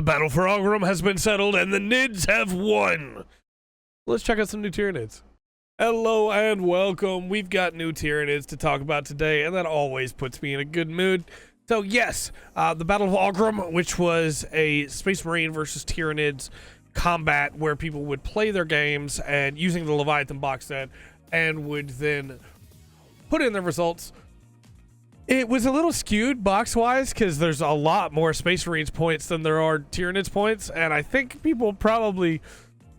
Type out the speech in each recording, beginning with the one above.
The battle for Oghram has been settled and the Nids have won. Let's check out some new Tyranids. Hello and welcome. We've got new Tyranids to talk about today, and that always puts me in a good mood. So yes, the Battle of Oghram, which was a Space Marine versus Tyranids combat where people would play their games and using the Leviathan box set and would then put in their results. It was a little skewed box-wise because there's a lot more Space Marines points than there are Tyranids points, and I think people probably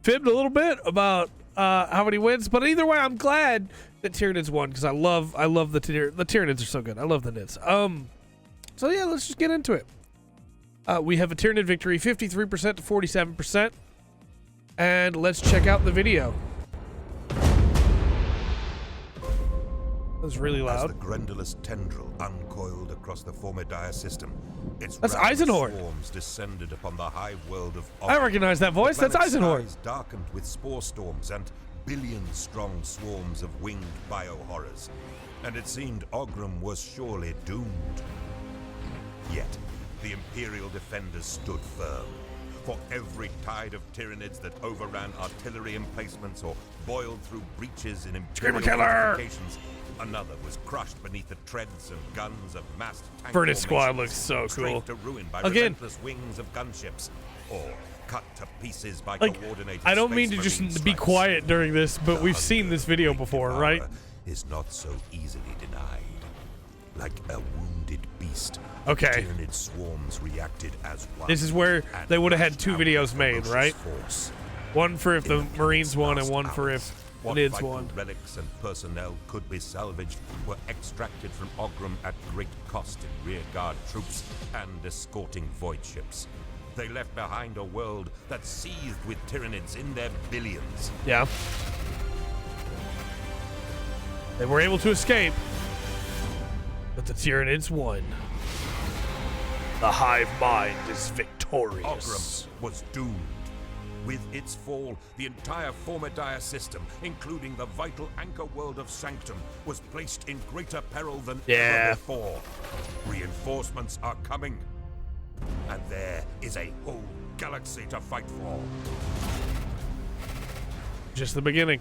fibbed a little bit about how many wins. But either way, I'm glad that Tyranids won because I love the Tyranids are so good. I love the Nids. So yeah, let's just get into it. We have a Tyranid victory, 53% to 47%, and let's check out the video. That was really loud. As the Grendulous tendril uncoiled across the Formidire system, its That's Eisenhorn. Swarms descended upon the hive world of Oghram. I recognize that voice. That's Eisenhorn. Skies darkened with spore storms and billion-strong swarms of winged biohorrors, and it seemed Oghram was surely doomed. Yet, the Imperial defenders stood firm. For every tide of Tyranids that overran artillery emplacements or boiled through breaches in Imperial fortifications, another was crushed beneath the treads and guns of massed tank Verdict Squad formations, looks so strafed cool. to ruin by Again, relentless wings of gunships, or cut to pieces by like, coordinated I don't Space mean to Marine just be strikes. quiet during this, but The we've seen this video hunger before, devourer right? Is not so easily denied. Like a wounded beast, Okay. Tyranid swarms reacted as one. This is where and they would have had lashed two out videos with made, ferocious right? force. One for if In the the Marines won and last one for hours, if what Nids vital won. relics and personnel could be salvaged were extracted from Oghram at great cost in rearguard troops and escorting void ships. They left behind a world that seethed with Tyranids in their billions. Yeah. They were able to escape, but the Tyranids won. The hive mind is victorious. Oghram was doomed. With its fall, the entire Formidire system, including the vital anchor world of Sanctum, was placed in greater peril than ever before. Reinforcements are coming, and there is a whole galaxy to fight for. Just the beginning.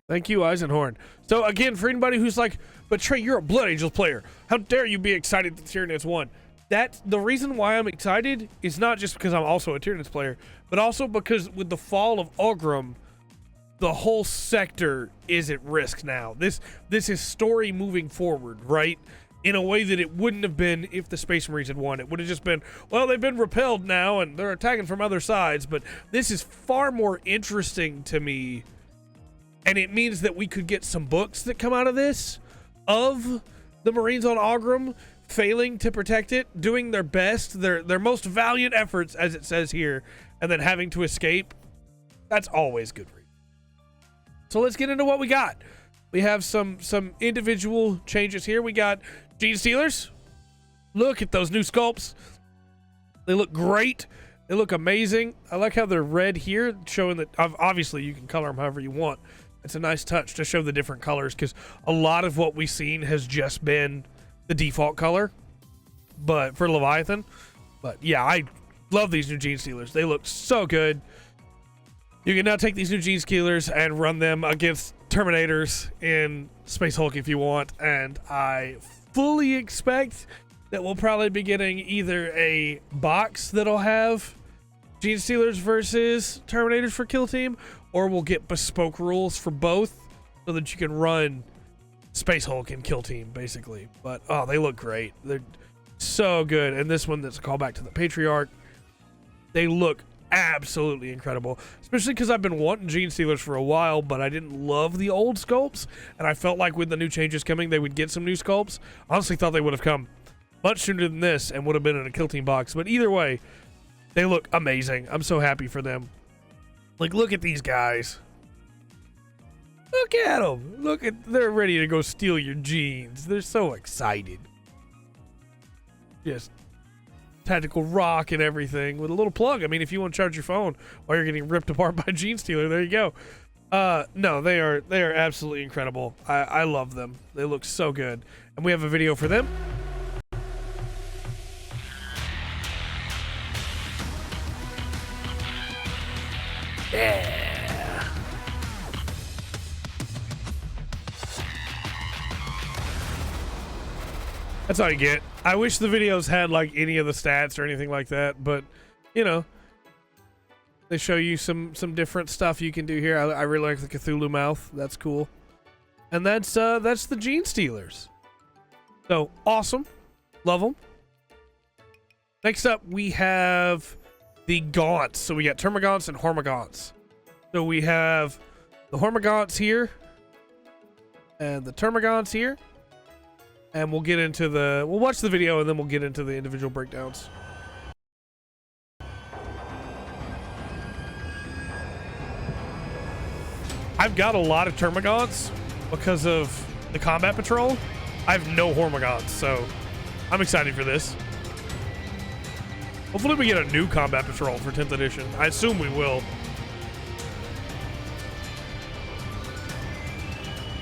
Thank you, Eisenhorn. So again, for anybody who's like, but Trey, you're a Blood Angels player. How dare you be excited that Tyranids won? That's the reason why I'm excited is not just because I'm also a Tyranids player, but also because with the fall of Oghram, the whole sector is at risk now. This is story moving forward, right? In a way that it wouldn't have been if the Space Marines had won. It would have just been, well, they've been repelled now and they're attacking from other sides, but this is far more interesting to me. And it means that we could get some books that come out of this of the Marines on Oghram failing to protect it, doing their best, their most valiant efforts, as it says here, and then having to escape. That's always good reading. So let's get into what we got. We have some individual changes here. We got Gene Stealers. Look at those new sculpts. They look great. They look amazing. I like how they're red here, showing that obviously you can color them however you want. It's a nice touch to show the different colors because a lot of what we've seen has just been the default color, but for Leviathan. But yeah, I love these new Gene Stealers. They look so good. You can now take these new Gene Stealers and run them against Terminators in Space Hulk if you want, and I fully expect that we'll probably be getting either a box that'll have Gene Stealers versus Terminators for Kill Team, or we'll get bespoke rules for both so that you can run Space Hulk and Kill Team, basically. But, oh, they look great. They're so good. And this one that's a callback to the Patriarch, they look absolutely incredible. Especially because I've been wanting Gene Stealers for a while, but I didn't love the old sculpts. And I felt like with the new changes coming, they would get some new sculpts. Honestly thought they would have come much sooner than this and would have been in a Kill Team box. But either way, they look amazing. I'm so happy for them. Like, look at these guys. Look at them. Look at, they're ready to go steal your jeans. They're so excited. Just tactical rock and everything with a little plug. I mean, if you want to charge your phone while you're getting ripped apart by Gene Stealer, there you go. No, they are absolutely incredible. I love them. They look so good. And we have a video for them. Yeah. That's all you get. I wish the videos had like any of the stats or anything like that, but you know, they show you some different stuff you can do here. I really like the Cthulhu mouth. That's cool. And that's the Gene Stealers. So awesome. Love them. Next up, we have the Gaunts. So we got Termagons and Hormagaunts. So we have the Hormagaunts here and the Termagons here. And we'll watch the video and then we'll get into the individual breakdowns. I've got a lot of Termagons because of the Combat Patrol. I have no Hormagaunts, so I'm excited for this. Hopefully we get a new Combat Patrol for 10th edition. I assume we will.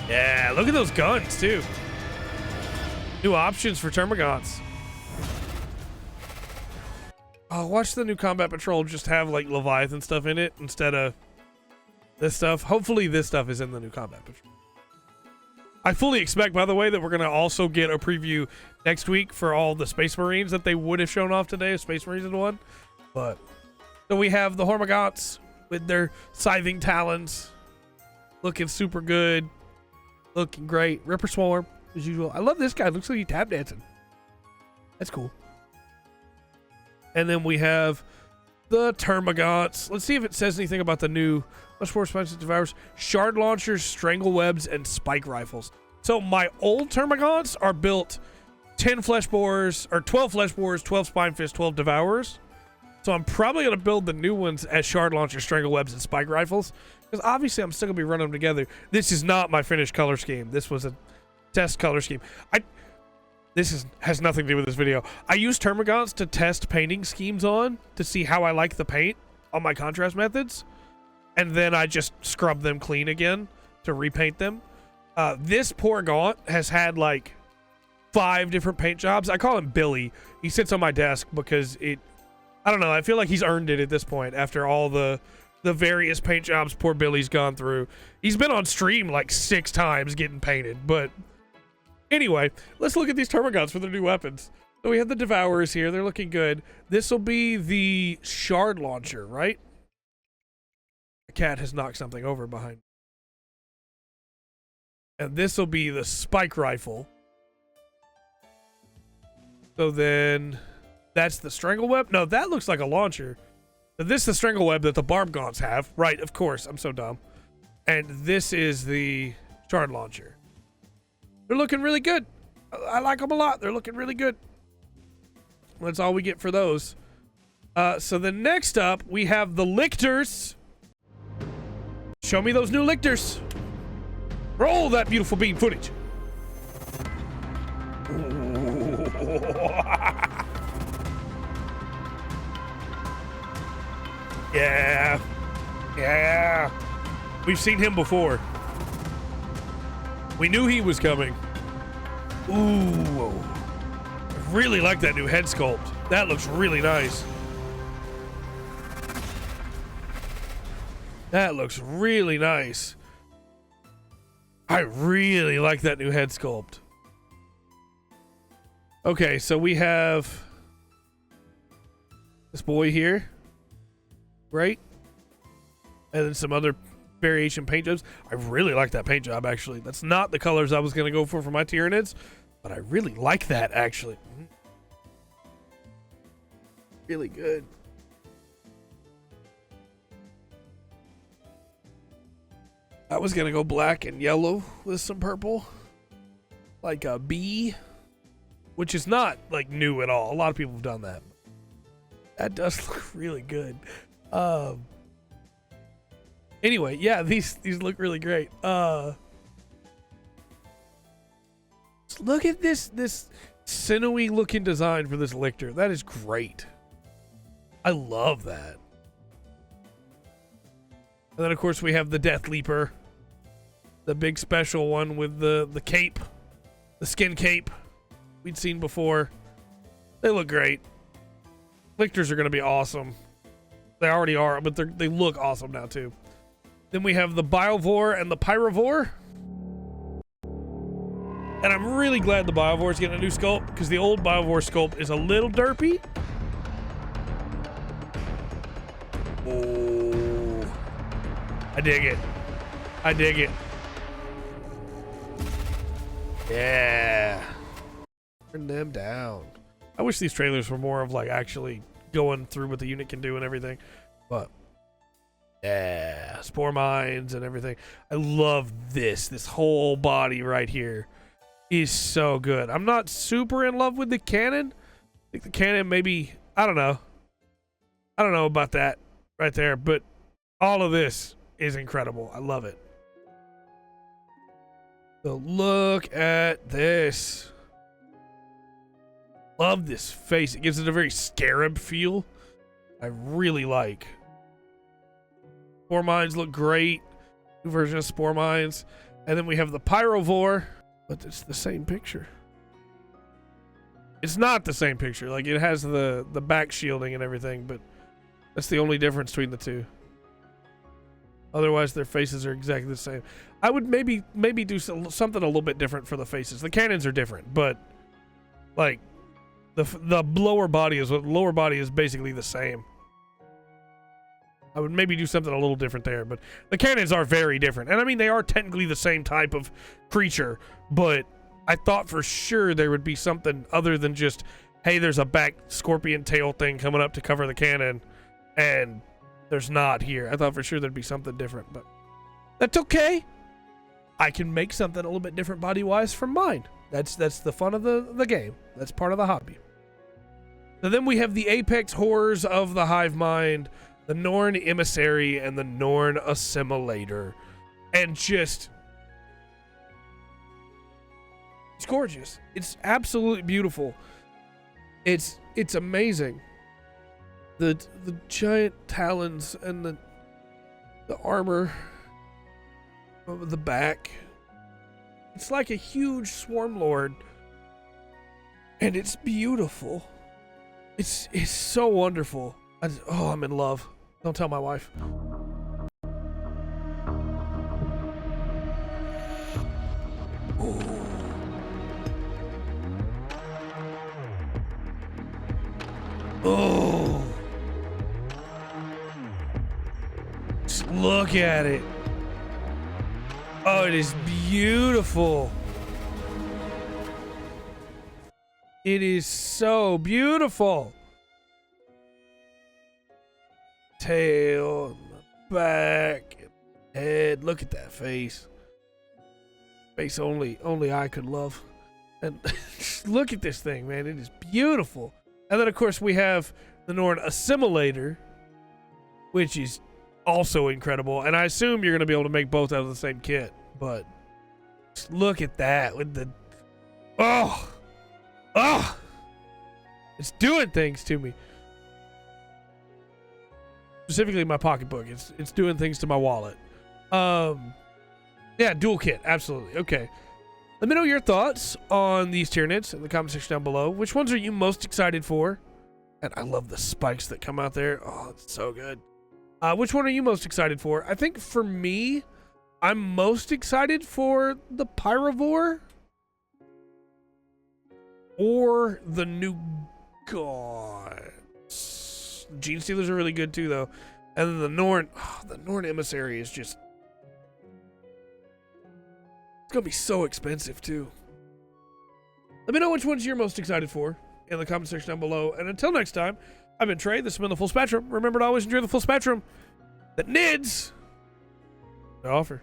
Yeah, look at those guns, too. New options for Termagons. Oh, watch the new Combat Patrol just have, like, Leviathan stuff in it instead of this stuff. Hopefully this stuff is in the new Combat Patrol. I fully expect, by the way, that we're going to also get a preview next week for all the Space Marines that they would have shown off today if Space Marines had won. But, so we have the Hormagaunts with their scything talons. Looking super good. Looking great. Ripper Swarm, as usual. I love this guy. Looks like he's tap dancing. That's cool. And then we have the Termagants. Let's see if it says anything about the new much more expensive devours, shard launchers, strangle webs, and spike rifles. So my old Termagants are built 10 flesh borers, or 12 flesh borers, 12 spine fists, 12 devours. So I'm probably going to build the new ones as shard launchers, strangle webs, and spike rifles. Because obviously I'm still going to be running them together. This is not my finished color scheme. This was a test color scheme. This has nothing to do with this video. I use Termagants to test painting schemes on to see how I like the paint on my contrast methods. And then I just scrub them clean again to repaint them. This poor Gaunt has had like 5 different paint jobs. I call him Billy. He sits on my desk because I don't know. I feel like he's earned it at this point after all the various paint jobs poor Billy's gone through. He's been on stream like 6 times getting painted. But anyway, let's look at these Termagants for their new weapons. So we have the Devourers here. They're looking good. This will be the Shard Launcher, right? The cat has knocked something over behind me. And this will be the Spike Rifle. So then that's the Strangle Web. No, that looks like a launcher. This is the Strangle Web that the Barb Gaunts have. Right, of course. I'm so dumb. And this is the Shard Launcher. They're looking really good. I like them a lot. They're looking really good. That's all we get for those. So the next up, we have the Lictors. Show me those new Lictors. Roll that beautiful beam footage. Yeah. Yeah. We've seen him before. We knew he was coming. Ooh. I really like that new head sculpt. That looks really nice. That looks really nice. I really like that new head sculpt. Okay, so we have this boy here. Right? And then some other variation paint jobs. I really like that paint job, actually. That's not the colors I was going to go for my Tyranids, but I really like that, actually. Really good. I was going to go black and yellow with some purple. Like a bee. Which is not, like, new at all. A lot of people have done that. That does look really good. Anyway, yeah, these look really great. Look at this sinewy looking design for this Lictor. That is great. I love that. And then of course we have the Death Leaper, the big special one with the cape, the skin cape we'd seen before. They look great. Lictors are going to be awesome. They already are, but they look awesome now too. Then we have the Biovore and the Pyrovore. And I'm really glad the Biovore is getting a new sculpt, because the old Biovore sculpt is a little derpy. Oh, I dig it. I dig it. Yeah. Turn them down. I wish these trailers were more of like actually going through what the unit can do and everything, but yeah, spore mines and everything. I love this whole body right here is so good. I'm not super in love with the cannon. I think the cannon maybe, I don't know about that right there, but all of this is incredible. I love it. So look at this. Love this face. It gives it a very scarab feel. I really like. Spore mines look great. New version of spore mines. And then we have the Pyrovore, but it's the same picture. It's not the same picture. Like, it has the back shielding and everything, but that's the only difference between the two. Otherwise, their faces are exactly the same. I would maybe do something a little bit different for the faces. The cannons are different, but like the lower body is basically the same. I would maybe do something a little different there, but the cannons are very different. And I mean, they are technically the same type of creature, but I thought for sure there would be something other than just, hey, there's a back scorpion tail thing coming up to cover the cannon, and there's not here. I thought for sure there'd be something different, but that's okay. I can make something a little bit different body-wise from mine. That's the fun of the game. That's part of the hobby. So then we have the apex horrors of the hive mind, the Norn Emissary and the Norn Assimilator. And just, it's gorgeous. It's absolutely beautiful. It's amazing. The giant talons and the armor over the back. It's like a huge swarm lord. And it's beautiful. It's so wonderful. I'm in love. Don't tell my wife. Ooh. Oh. Just look at it. Oh, it is beautiful. It is so beautiful. Tail, back, head. Look at that face. Face only I could love. And just look at this thing, man. It is beautiful. And then, of course, we have the Norn Assimilator, which is also incredible. And I assume you're going to be able to make both out of the same kit. But just look at that with the... Oh! It's doing things to me. Specifically my pocketbook. It's doing things to my wallet. Yeah, dual kit. Absolutely. Okay. Let me know your thoughts on these Tyranids in the comment section down below. Which ones are you most excited for? And I love the spikes that come out there. Oh, it's so good. Which one are you most excited for? I think for me, I'm most excited for the Pyrovore or the new gods. Gene Stealers are really good too, though. And then the Norn Emissary is just... It's going to be so expensive, too. Let me know which ones you're most excited for in the comment section down below. And until next time, I've been Trey. This has been the Full Spectrum. Remember to always enjoy the full spectrum that NIDs offer.